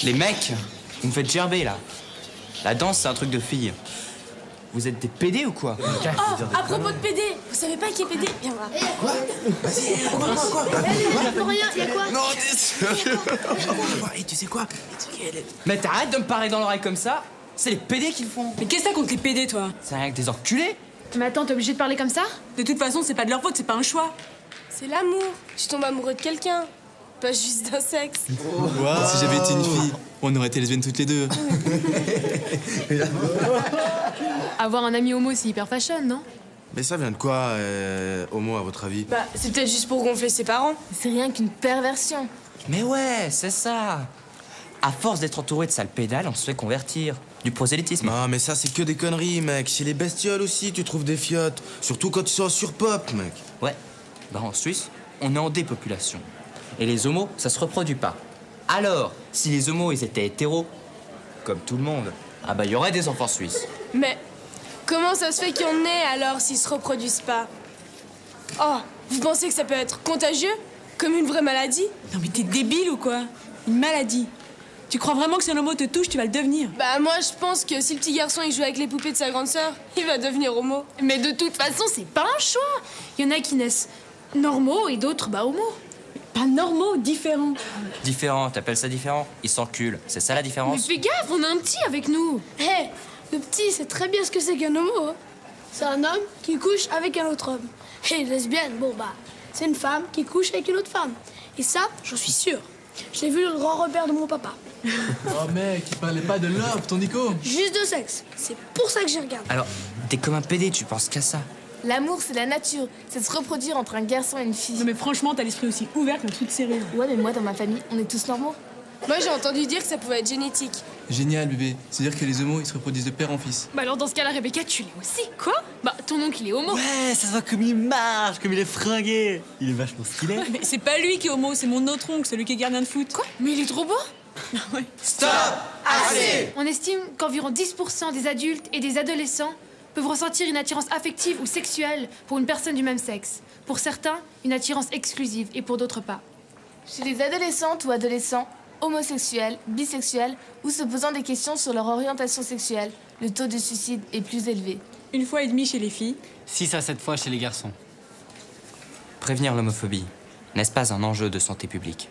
Les mecs, vous me faites gerber là. La danse, c'est un truc de filles. Vous êtes des PD ou quoi? Oh, à propos de PD, vous savez pas qui est PD? Viens voir. Quoi? Vas-y, quoi? Pour rien, y a quoi? Non, t'es sérieux? Et tu sais quoi? Mais t'arrêtes de me parler dans l'oreille comme ça. C'est les PD qui le font. Mais qu'est-ce que t'as contre les PD, toi? C'est rien que des enculés. Mais attends, t'es obligé de parler comme ça? De toute façon, c'est pas de leur faute, c'est pas un choix. C'est l'amour. Je tombe amoureux de quelqu'un, pas juste d'un sexe. Si j'avais été une fille, on aurait été lesbiennes toutes les deux. Avoir un ami homo, c'est hyper fashion, non? Mais ça vient de quoi, homo, à votre avis? Bah, c'est peut-être juste pour gonfler ses parents. C'est rien qu'une perversion. Mais ouais, c'est ça. À force d'être entouré de sales pédales, on se fait convertir. Du prosélytisme. Ah, mais ça, c'est que des conneries, mec. Chez les bestioles aussi, tu trouves des fiottes. Surtout quand tu sors sur pop, mec. Ouais. Bah en Suisse, on est en dépopulation. Et les homos, ça se reproduit pas. Alors, si les homos, ils étaient hétéros, comme tout le monde, ah bah il y aurait des enfants suisses. Mais comment ça se fait qu'il y en ait alors s'ils se reproduisent pas? Oh, vous pensez que ça peut être contagieux? Comme une vraie maladie? Non mais t'es débile ou quoi? Une maladie. Tu crois vraiment que si un homo te touche, tu vas le devenir? Bah moi je pense que si le petit garçon il joue avec les poupées de sa grande sœur, il va devenir homo. Mais de toute façon, c'est pas un choix. Il y en a qui naissent normaux et d'autres, bah, homo. Pas normaux, différents. Différent, t'appelles ça différent? Ils s'enculent, c'est ça la Mais différence? fais gaffe, on a un petit avec nous. Hé, le petit sait très bien ce que c'est qu'un homo. Hein. C'est un homme qui couche avec un autre homme. Et lesbienne, bon bah, c'est une femme qui couche avec une autre femme. Et ça, j'en suis sûre. Je l'ai vu dans le grand repère de mon papa. Oh mec, il parlait pas de love, ton Nico. Juste de sexe. C'est pour ça que j'y regarde. Alors, t'es comme un PD, tu penses qu'à ça. L'amour, c'est la nature. C'est de se reproduire entre un garçon et une fille. Non mais franchement, t'as l'esprit aussi ouvert qu'un truc serré. Ouais, mais moi, dans ma famille, on est tous normaux. Moi j'ai entendu dire que ça pouvait être génétique. Génial, bébé. C'est-à-dire que les homos, ils se reproduisent de père en fils. Bah alors, dans ce cas-là, Rebecca, tu l'es aussi. Quoi? Bah, ton oncle, il est homo. Ouais, ça se voit comme il marche, comme il est fringué. Il est vachement stylé. Mais c'est pas lui qui est homo, c'est mon autre oncle, celui qui est gardien de foot. Quoi? Mais il est trop beau. Stop! Assez! On estime qu'environ 10% des adultes et des adolescents peuvent ressentir une attirance affective ou sexuelle pour une personne du même sexe. Pour certains, une attirance exclusive et pour d'autres pas. Chez les adolescentes ou adolescents, homosexuels, bisexuels ou se posant des questions sur leur orientation sexuelle, le taux de suicide est plus élevé. 1 fois et demie chez les filles. 6 à 7 fois chez les garçons. Prévenir l'homophobie, n'est-ce pas un enjeu de santé publique?